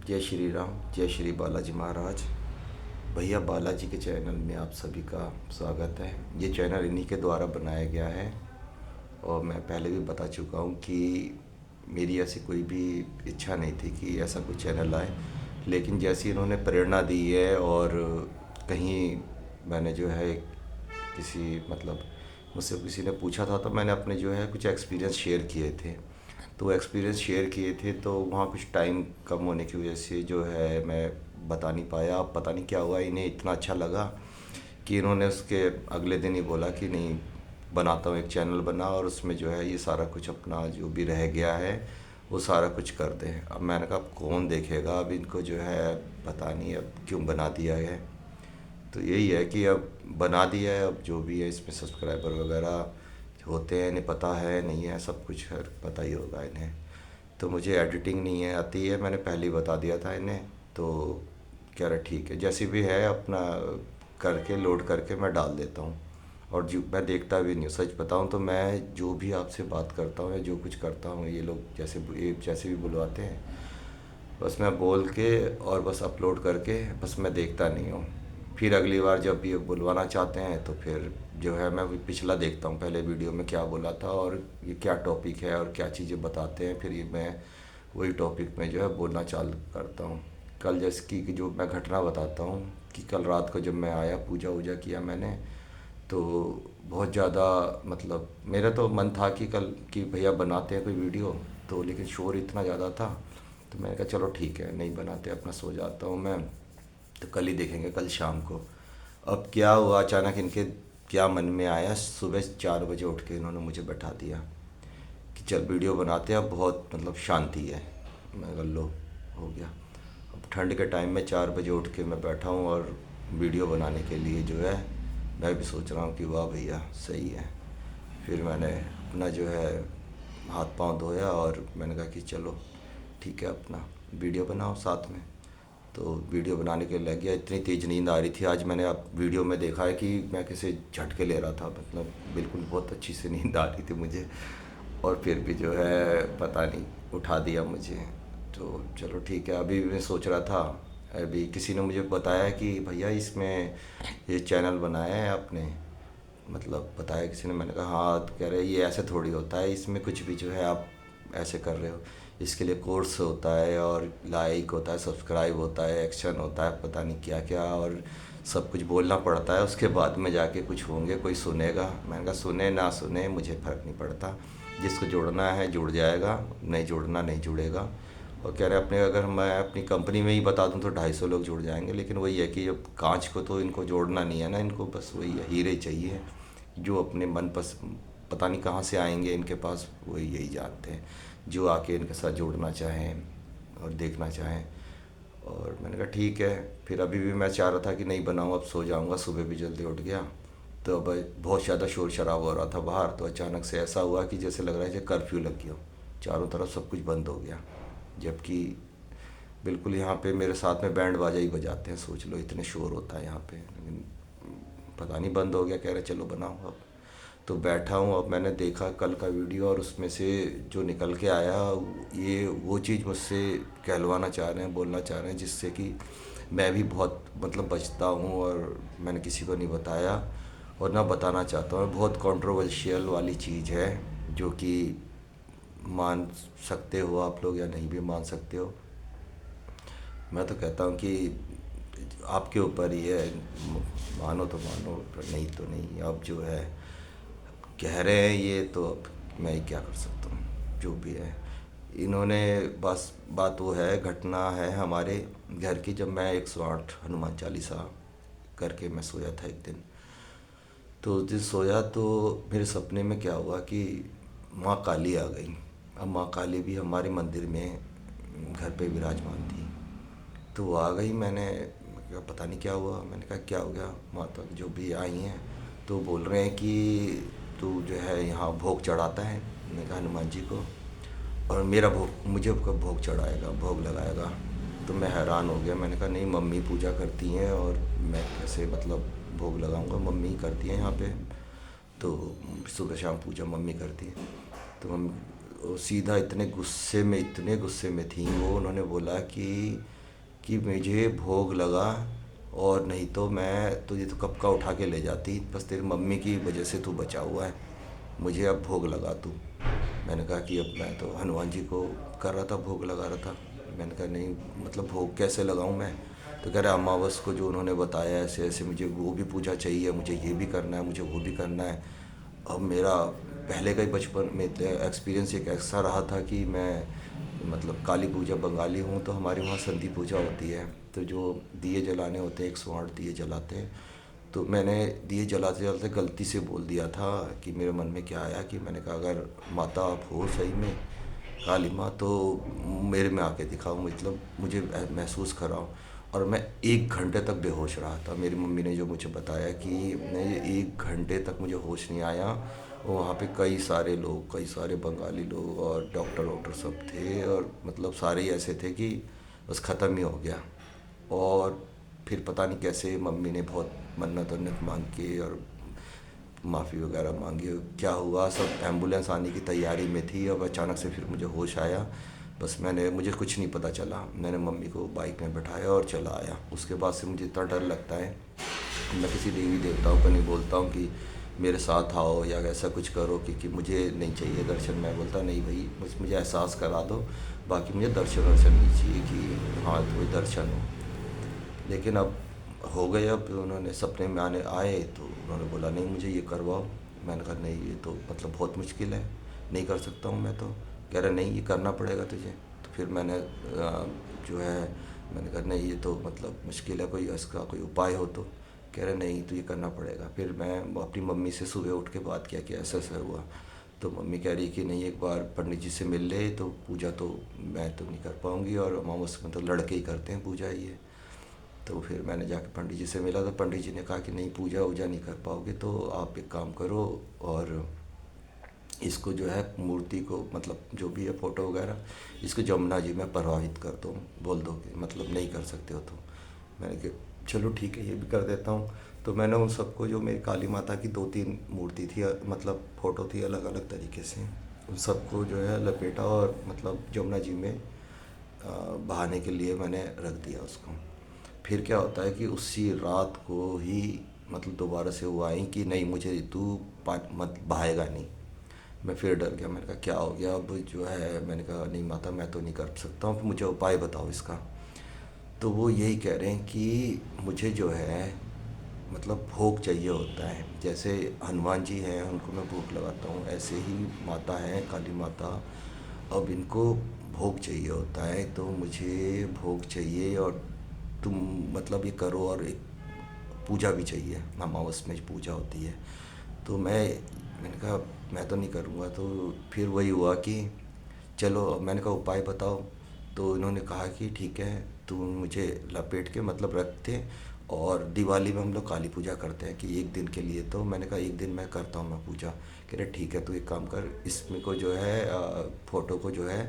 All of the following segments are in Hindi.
जय श्री राम, जय श्री बालाजी महाराज। भैया बालाजी के चैनल में आप सभी का स्वागत है। ये चैनल इन्हीं के द्वारा बनाया गया है और मैं पहले भी बता चुका हूँ कि मेरी ऐसी कोई भी इच्छा नहीं थी कि ऐसा कोई चैनल आए, लेकिन जैसी इन्होंने प्रेरणा दी है और कहीं मैंने जो है किसी मतलब मुझसे किसी ने पूछा था तो मैंने अपने जो है कुछ एक्सपीरियंस शेयर किए थे। तो एक्सपीरियंस शेयर किए थे तो वहाँ कुछ टाइम कम होने की वजह से जो है मैं बता नहीं पाया। अब पता नहीं क्या हुआ, इन्हें इतना अच्छा लगा कि इन्होंने उसके अगले दिन ही बोला कि नहीं, बनाता हूँ एक चैनल बना और उसमें जो है ये सारा कुछ अपना जो भी रह गया है वो सारा कुछ कर दे। अब मैंने कहा अब कौन देखेगा, अब इनको जो है पता नहीं अब क्यों बना दिया है। तो यही है कि अब बना दिया है, अब जो भी है इसमें सब्सक्राइबर वगैरह होते हैं, इन्हें पता है नहीं है, सब कुछ है पता ही होगा इन्हें। तो मुझे एडिटिंग नहीं है आती है, मैंने पहले ही बता दिया था इन्हें। तो कह रहे ठीक है, जैसी भी है अपना करके लोड करके मैं डाल देता हूँ। और जो मैं देखता भी नहीं हूँ, सच बताऊँ तो मैं जो भी आपसे बात करता हूँ या जो कुछ करता हूँ, ये लोग जैसे भी बुलवाते हैं बस मैं बोल के और बस अपलोड करके बस मैं देखता नहीं हूँ। फिर अगली बार जब ये बुलवाना चाहते हैं तो फिर जो है मैं पिछला देखता हूँ, पहले वीडियो में क्या बोला था और ये क्या टॉपिक है और क्या चीज़ें बताते हैं, फिर ये मैं वही टॉपिक में जो है बोलना चालू करता हूँ। कल जैसे कि जो मैं घटना बताता हूँ कि कल रात को जब मैं आया, पूजा वूजा किया मैंने, तो बहुत ज़्यादा मतलब मेरा तो मन था कि कल कि भैया बनाते हैं कोई वीडियो, तो लेकिन शोर इतना ज़्यादा था तो मैंने कहा चलो ठीक है नहीं बनाते, अपना सो जाता हूँ मैं, तो कल ही देखेंगे कल शाम को। अब क्या हुआ, अचानक इनके क्या मन में आया, सुबह 4 बजे उठ के इन्होंने मुझे बैठा दिया कि चल वीडियो बनाते हैं, अब बहुत मतलब शांति है। मैं कहा लो हो गया। अब ठंड के टाइम में 4 बजे उठ के मैं बैठा हूँ और वीडियो बनाने के लिए जो है मैं भी सोच रहा हूँ कि वाह भैया सही है। फिर मैंने अपना जो है हाथ पांव धोया और मैंने कहा कि चलो ठीक है अपना वीडियो बनाओ साथ में। तो वीडियो बनाने के लग गया, इतनी तेज़ नींद आ रही थी आज, मैंने अब वीडियो में देखा है कि मैं कैसे झटके ले रहा था, मतलब बिल्कुल बहुत अच्छी से नींद आ रही थी मुझे। और फिर भी जो है पता नहीं उठा दिया मुझे। तो चलो ठीक है, अभी मैं सोच रहा था, अभी किसी ने मुझे बताया कि भैया इसमें ये चैनल बनाया है आपने, मतलब बताया किसी ने। मैंने कहा हाँ, तो कह रहे ये ऐसे थोड़ी होता है, इसमें कुछ भी जो है आप ऐसे कर रहे हो, इसके लिए कोर्स होता है और लाइक होता है, सब्सक्राइब होता है, एक्शन होता है, पता नहीं क्या क्या, और सब कुछ बोलना पड़ता है, उसके बाद में जाके कुछ होंगे, कोई सुनेगा। मैंने कहा सुने ना सुने मुझे फ़र्क नहीं पड़ता, जिसको जुड़ना है जुड़ जाएगा, नहीं जुड़ना नहीं जुड़ेगा। और कह रहे अपने अगर मैं अपनी कंपनी में ही बता दूं तो 250 लोग जुड़ जाएंगे, लेकिन वही है कि अब कांच को तो इनको जोड़ना नहीं है ना, इनको बस वही है, हीरे चाहिए जो अपने मन पता नहीं कहाँ से आएंगे इनके पास, वही यही जानते हैं, जो आके इनके साथ जुड़ना चाहें और देखना चाहें। और मैंने कहा ठीक है। फिर अभी भी मैं चाह रहा था कि नहीं बनाऊँ, अब सो जाऊँगा, सुबह भी जल्दी उठ गया। तो अब बहुत ज़्यादा शोर शराबा हो रहा था बाहर, तो अचानक से ऐसा हुआ कि जैसे लग रहा है जैसे कर्फ्यू लग गया हो, चारों तरफ सब कुछ बंद हो गया। जबकि बिल्कुल यहाँ पे मेरे साथ में बैंड बाजा ही बजाते हैं, सोच लो इतने शोर होता है यहाँ पे, लेकिन पता नहीं बंद हो गया। कह रहे चलो बनाओ अब। तो बैठा हूँ, अब मैंने देखा कल का वीडियो और उसमें से जो निकल के आया, ये वो चीज़ मुझसे कहलवाना चाह रहे हैं, बोलना चाह रहे हैं, जिससे कि मैं भी बहुत मतलब बचता हूँ और मैंने किसी को नहीं बताया और ना बताना चाहता हूँ। बहुत कंट्रोवर्शियल वाली चीज़ है जो कि मान सकते हो आप लोग या नहीं भी मान सकते हो। मैं तो कहता हूँ कि आपके ऊपर ही है, मानो तो मानो पर नहीं तो नहीं। अब जो है कह रहे हैं ये, तो अब मैं ही क्या कर सकता हूँ, जो भी है। इन्होंने बस बात वो है, घटना है हमारे घर की, जब मैं 108 हनुमान चालीसा करके मैं सोया था एक दिन। तो उस दिन सोया तो मेरे सपने में क्या हुआ कि माँ काली आ गई। अब माँ काली भी हमारे मंदिर में घर पे विराजमान थी, तो वो आ गई। मैंने कहा पता नहीं क्या हुआ, मैंने कहा क्या हो गया, माता जो भी आई हैं तो बोल रहे हैं कि तू जो है यहाँ भोग चढ़ाता है। मैंने कहा हनुमान जी को, और मेरा भोग मुझे कब भोग चढ़ाएगा, भोग लगाएगा। तो मैं हैरान हो गया, मैंने कहा नहीं मम्मी पूजा करती हैं और मैं कैसे मतलब भोग लगाऊंगा, मम्मी करती हैं यहाँ पे, तो सुबह शाम पूजा मम्मी करती है। तो मम्मी वो सीधा इतने गुस्से में थी वो, उन्होंने बोला कि कि मुझे भोग लगा, और नहीं तो मैं तुझे तो कब का उठा के ले जाती, बस तेरी मम्मी की वजह से तू बचा हुआ है, मुझे अब भोग लगा तू। मैंने कहा कि अब मैं तो हनुमान जी को कर रहा था, भोग लगा रहा था। मैंने कहा नहीं, मतलब भोग कैसे लगाऊं मैं? तो कह रहा अमावस को जो उन्होंने बताया ऐसे ऐसे, मुझे वो भी पूजा चाहिए, मुझे ये भी करना है, मुझे वो भी करना है। अब मेरा पहले का ही बचपन में एक्सपीरियंस एक ऐसा रहा था कि मैं, मतलब काली पूजा बंगाली हूँ तो हमारे वहाँ संधि पूजा होती है, तो जो दिए जलाने होते हैं 108 दिए जलाते हैं। तो मैंने दिए जलाते जलाते गलती से बोल दिया था कि मेरे मन में क्या आया कि मैंने कहा अगर माता आप हो सही में काली माँ तो मेरे में आके दिखाओ, मतलब मुझे महसूस कराओ। और मैं 1 घंटे तक बेहोश रहा था। मेरी मम्मी ने जो मुझे बताया कि मैं 1 घंटे तक मुझे होश नहीं आया। वहाँ पे कई सारे लोग, कई सारे बंगाली लोग और डॉक्टर वॉक्टर सब थे, और मतलब सारे ही ऐसे थे कि बस ख़त्म ही हो गया। और फिर पता नहीं कैसे मम्मी ने बहुत मन्नत वन्नत मांग के और माफ़ी वगैरह मांगी, क्या हुआ, सब एम्बुलेंस आने की तैयारी में थी। अब अचानक से फिर मुझे होश आया। बस मुझे कुछ नहीं पता चला, मैंने मम्मी को बाइक में बैठाया और चला आया। उसके बाद से मुझे इतना डर लगता है, मैं किसी देवी देवताओं को नहीं बोलता हूँ कि मेरे साथ आओ या ऐसा कुछ करो, क्योंकि मुझे नहीं चाहिए दर्शन। मैं बोलता नहीं भाई, बस मुझे एहसास करा दो, बाकी मुझे दर्शन वर्शन नहीं चाहिए कि हाँ कोई दर्शन हो। लेकिन अब हो गए, अब उन्होंने सपने में आने आए तो उन्होंने बोला नहीं मुझे ये करवाओ। मैंने कहा नहीं, ये तो मतलब बहुत मुश्किल है, नहीं कर सकता हूँ मैं तो। कह रहा नहीं, ये करना पड़ेगा तुझे। तो फिर मैंने जो है, मैंने कहा नहीं, ये तो मतलब मुश्किल है, कोई इसका कोई उपाय हो तो। कह रहे नहीं, तो ये करना पड़ेगा। फिर मैं अपनी मम्मी से सुबह उठ के बात किया कि ऐसा ऐसा हुआ। तो मम्मी कह रही कि नहीं, एक बार पंडित जी से मिल ले, तो पूजा तो मैं तो नहीं कर पाऊँगी, और अमावस मतलब लड़के ही करते हैं पूजा ये। तो फिर मैंने जाके पंडित जी से मिला, तो पंडित जी ने कहा कि नहीं, पूजा वूजा नहीं कर पाओगे, तो आप एक काम करो, और इसको जो है मूर्ति को, मतलब जो भी है फ़ोटो वगैरह, इसको जमुना जी में प्रवाहित कर दो, बोल दो कि मतलब नहीं कर सकते हो तो। मैंने कहा चलो ठीक है, ये भी कर देता हूँ। तो मैंने उन सबको, जो मेरी काली माता की 2-3 मूर्ति थी, मतलब फ़ोटो थी अलग अलग तरीके से, उन सबको जो है लपेटा और मतलब जमुना जी में बहाने के लिए मैंने रख दिया उसको। फिर क्या होता है कि उसी रात को ही मतलब दोबारा से वो आई कि नहीं, मुझे तू मत बहाएगा नहीं। मैं फिर डर गया, मैंने कहा क्या हो गया अब जो है। मैंने कहा नहीं माता, मैं तो नहीं कर सकता हूँ, मुझे उपाय बताओ इसका। तो वो यही कह रहे हैं कि मुझे जो है मतलब भोग चाहिए होता है। जैसे हनुमान जी हैं, उनको मैं भोग लगाता हूँ, ऐसे ही माता है काली माता, अब इनको भोग चाहिए होता है। तो मुझे भोग चाहिए, और तुम मतलब ये करो, और एक पूजा भी चाहिए, अमावस में पूजा होती है। तो मैंने कहा मैं तो नहीं करूँगा। तो फिर वही हुआ कि चलो, अब मैंने कहा उपाय बताओ। तो इन्होंने कहा कि ठीक है, तुम मुझे लपेट के मतलब रखते, और दिवाली में हम लोग काली पूजा करते हैं कि एक दिन के लिए। तो मैंने कहा एक दिन मैं करता हूँ मैं पूजा। कह रहे ठीक है, तू एक काम कर, इसमें को जो है फ़ोटो को जो है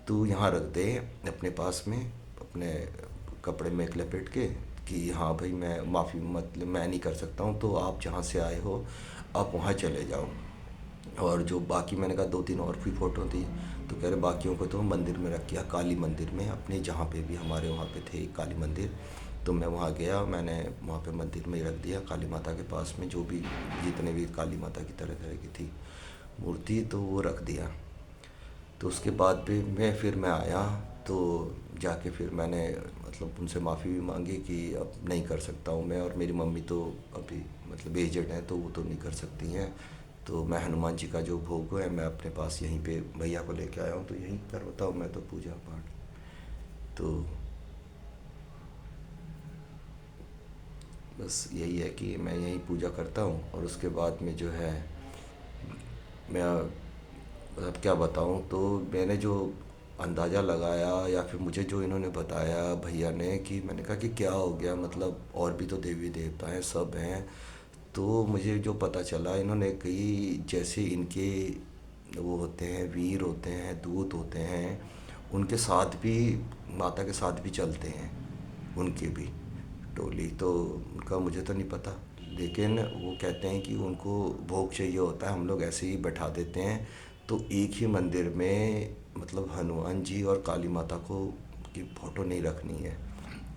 तू यहाँ रख दे अपने पास में, अपने कपड़े में एक लपेट के, कि हाँ भाई मैं माफ़ी, मतलब मैं नहीं कर सकता हूँ, तो आप जहाँ से आए हो आप वहाँ चले जाओ। और जो बाकी, मैंने कहा 2-3 और भी फ़ोटो थी। तो कह रहे बाकियों को तो मंदिर में रख किया, काली मंदिर में अपने, जहाँ पे भी हमारे वहाँ पे थे काली मंदिर। तो मैं वहाँ गया, मैंने वहाँ पे मंदिर में ही रख दिया काली माता के पास में, जो भी जितने भी काली माता की तरह तरह की थी मूर्ति, तो वो रख दिया। तो उसके बाद भी मैं आया, तो जाके फिर मैंने मतलब उनसे माफ़ी भी मांगी कि अब नहीं कर सकता हूँ मैं, और मेरी मम्मी तो अभी मतलब एजेड हैं, तो वो तो नहीं कर सकती हैं। तो मैं हनुमान जी का जो भोग है मैं अपने पास यहीं पे भैया को लेके आया हूँ, तो यहीं करवाता हूँ मैं तो पूजा पाठ। तो बस यही है कि मैं यहीं पूजा करता हूँ, और उसके बाद में जो है मैं, अब क्या बताऊँ, तो मैंने जो अंदाज़ा लगाया, या फिर मुझे जो इन्होंने बताया भैया ने, कि मैंने कहा कि क्या हो गया, मतलब और भी तो देवी देवता हैं, सब हैं। तो मुझे जो पता चला, इन्होंने कही जैसे इनके वो होते हैं, वीर होते हैं, दूत होते हैं, उनके साथ भी, माता के साथ भी चलते हैं उनके भी टोली। तो उनका मुझे तो नहीं पता, लेकिन वो कहते हैं कि उनको भोग चाहिए होता है, हम लोग ऐसे ही बैठा देते हैं। तो एक ही मंदिर में मतलब हनुमान जी और काली माता को की फ़ोटो नहीं रखनी है।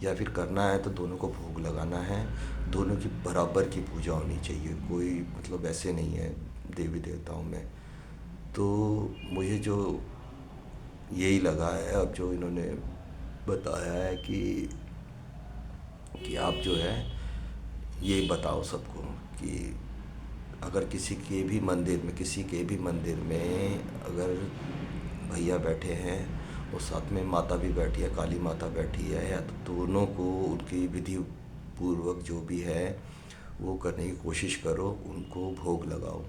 या फिर करना है तो दोनों को भोग लगाना है, दोनों की बराबर की पूजा होनी चाहिए, कोई मतलब ऐसे नहीं है देवी देवताओं में। तो मुझे जो यही लगा है अब जो इन्होंने बताया है कि आप जो है ये बताओ सबको कि अगर किसी के भी मंदिर में अगर भैया बैठे हैं और साथ में माता भी बैठी है, काली माता बैठी है, या तो दोनों को उनकी विधि पूर्वक जो भी है वो करने की कोशिश करो, उनको भोग लगाओ,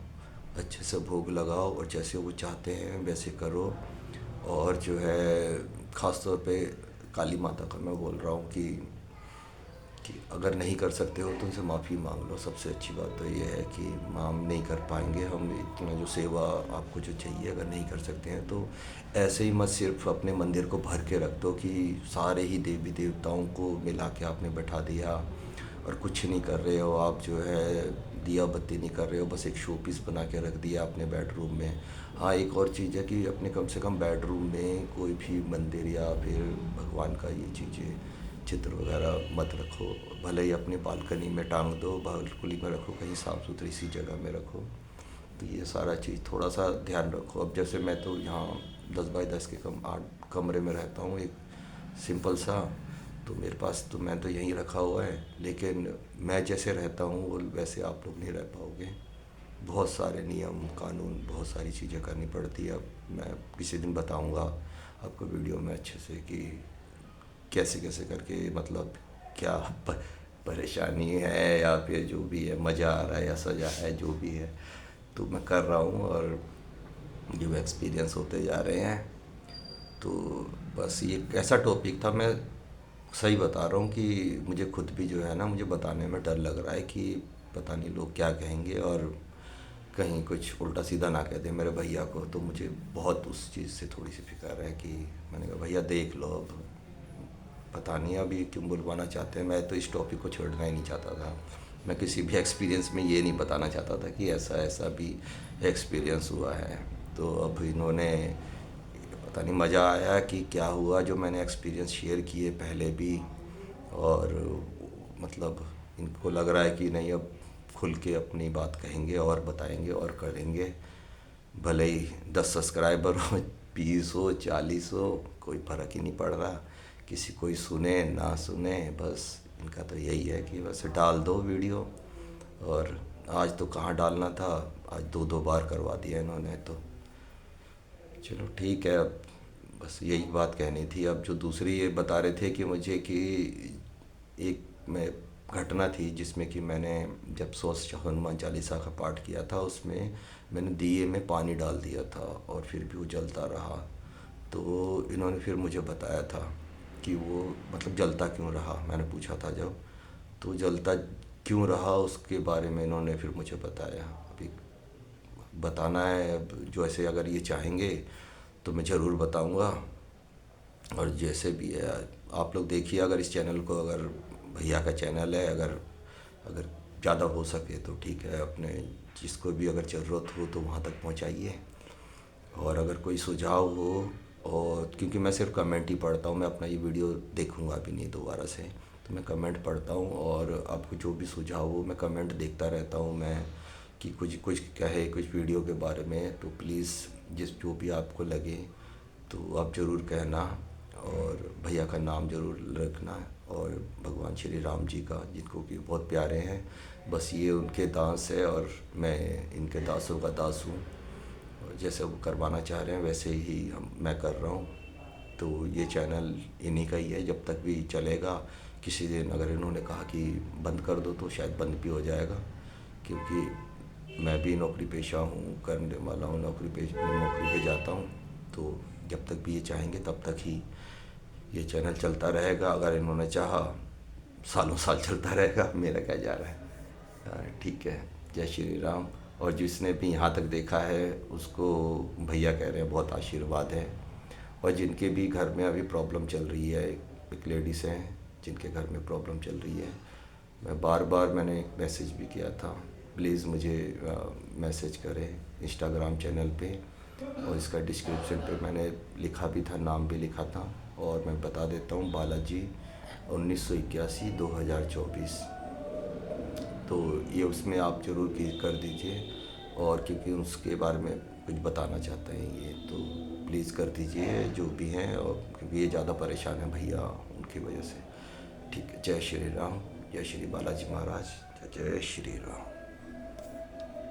अच्छे से भोग लगाओ और जैसे वो चाहते हैं वैसे करो। और जो है ख़ास तौर पे काली माता का मैं बोल रहा हूँ कि अगर नहीं कर सकते हो तो उनसे माफ़ी मांग लो। सबसे अच्छी बात तो ये है कि हम नहीं कर पाएंगे, हम इतना जो सेवा आपको जो चाहिए अगर नहीं कर सकते हैं तो ऐसे ही मत सिर्फ अपने मंदिर को भर के रख दो कि सारे ही देवी देवताओं को मिला के आपने बैठा दिया और कुछ नहीं कर रहे हो आप, जो है दिया बत्ती नहीं कर रहे हो, बस एक शो पीस बना के रख दिया अपने बेडरूम में। हाँ, एक और चीज़ है कि अपने कम से कम बेडरूम में कोई भी मंदिर या फिर भगवान का ये चीज़ें चित्र वगैरह मत रखो, भले ही अपनी बालकनी में टांग दो, बालकनी में रखो, कहीं साफ़ सुथरी सी जगह में रखो। तो ये सारा चीज़ थोड़ा सा ध्यान रखो। अब जैसे मैं तो यहाँ 10 बाई 10 के 8 कमरे में रहता हूँ, एक सिंपल सा, तो मेरे पास तो मैं तो यहीं रखा हुआ है, लेकिन मैं जैसे रहता हूँ वो वैसे आप लोग नहीं रह पाओगे। बहुत सारे नियम कानून, बहुत सारी चीज़ें करनी पड़ती है। अब मैं किसी दिन बताऊँगा आपको वीडियो में अच्छे से कि कैसे कैसे करके मतलब क्या परेशानी है या फिर जो भी है, मज़ा आ रहा है या सज़ा है, जो भी है तो मैं कर रहा हूँ और जो एक्सपीरियंस होते जा रहे हैं। तो बस ये एक ऐसा टॉपिक था, मैं सही बता रहा हूँ कि मुझे खुद भी जो है ना, मुझे बताने में डर लग रहा है कि पता नहीं लोग क्या कहेंगे और कहीं कुछ उल्टा सीधा ना कह दें मेरे भैया को। तो मुझे बहुत उस चीज़ से थोड़ी सी फिक्र है कि मैंने कहा भैया देख लो, अब पता नहीं अभी क्यों बुलवाना चाहते हैं। मैं तो इस टॉपिक को छोड़ना ही नहीं चाहता था, मैं किसी भी एक्सपीरियंस में ये नहीं बताना चाहता था कि ऐसा ऐसा भी एक्सपीरियंस हुआ है। तो अब इन्होंने पता नहीं मज़ा आया कि क्या हुआ जो मैंने एक्सपीरियंस शेयर किए पहले भी, और मतलब इनको लग रहा है कि नहीं अब खुल के अपनी बात कहेंगे और बताएंगे और करेंगे। भले ही 10 सब्सक्राइबर हो, 20 हो, 40 हो, कोई फ़र्क ही नहीं पड़ रहा, किसी कोई सुने ना सुने, बस इनका तो यही है कि बस डाल दो वीडियो। और आज तो कहाँ डालना था, आज 2 2 बार करवा दिया इन्होंने। तो चलो ठीक है, अब बस यही बात कहनी थी। अब जो दूसरी ये बता रहे थे कि मुझे कि एक मैं घटना थी जिसमें कि मैंने जब 100 हनुमान चालीसा का पाठ किया था, उसमें मैंने दिए में पानी डाल दिया था और फिर भी वो जलता रहा। तो इन्होंने फिर मुझे बताया था कि वो मतलब जलता क्यों रहा, मैंने पूछा था जब, तो जलता क्यों रहा उसके बारे में इन्होंने फिर मुझे बताया। अभी बताना है, अब जो ऐसे अगर ये चाहेंगे तो मैं ज़रूर बताऊंगा। और जैसे भी है आप लोग देखिए, अगर इस चैनल को, अगर भैया का चैनल है, अगर अगर ज़्यादा हो सके तो ठीक है, अपने जिसको भी अगर ज़रूरत हो तो वहाँ तक पहुँचाइए। और अगर कोई सुझाव हो, और क्योंकि मैं सिर्फ कमेंट ही पढ़ता हूँ, मैं अपना ये वीडियो देखूँगा भी नहीं दोबारा से, तो मैं कमेंट पढ़ता हूँ और आपको जो भी सुझाव हो, मैं कमेंट देखता रहता हूँ मैं, कि कुछ कुछ कहे कुछ वीडियो के बारे में, तो प्लीज़ जो भी आपको लगे तो आप ज़रूर कहना, और भैया का नाम ज़रूर रखना, और भगवान श्री राम जी का, जिनको कि बहुत प्यारे हैं, बस ये उनके दास है और मैं इनके दासों का दास हूँ। और जैसे वो करवाना चाह रहे हैं वैसे ही मैं कर रहा हूँ। तो ये चैनल इन्हीं का ही है, जब तक भी चलेगा। किसी दिन अगर इन्होंने कहा कि बंद कर दो तो शायद बंद भी हो जाएगा, क्योंकि मैं भी नौकरी पेशा हूँ, करने वाला हूँ, नौकरी पे जाता हूँ। तो जब तक भी ये चाहेंगे तब तक ही ये चैनल चलता रहेगा। अगर इन्होंने चाहा सालों साल चलता रहेगा, मेरा क्या जा रहा है। ठीक है, जय श्री राम। और जिसने भी यहाँ तक देखा है उसको भैया कह रहे हैं बहुत आशीर्वाद है। और जिनके भी घर में अभी प्रॉब्लम चल रही है, एक लेडीज़ हैं जिनके घर में प्रॉब्लम चल रही है, मैं बार बार मैंने एक मैसेज भी किया था, प्लीज़ मुझे मैसेज करें इंस्टाग्राम चैनल पे, और इसका डिस्क्रिप्शन पे मैंने लिखा भी था, नाम भी लिखा था। और मैं बता देता हूँ, बालाजी 1981-2024। तो ये उसमें आप ज़रूर कर दीजिए, और क्योंकि उसके बारे में कुछ बताना चाहते हैं ये, तो प्लीज़ कर दीजिए जो भी हैं, और क्योंकि ये ज़्यादा परेशान है भैया उनकी वजह से। ठीक है, जय श्री राम, जय श्री बालाजी महाराज, जय जय श्री राम।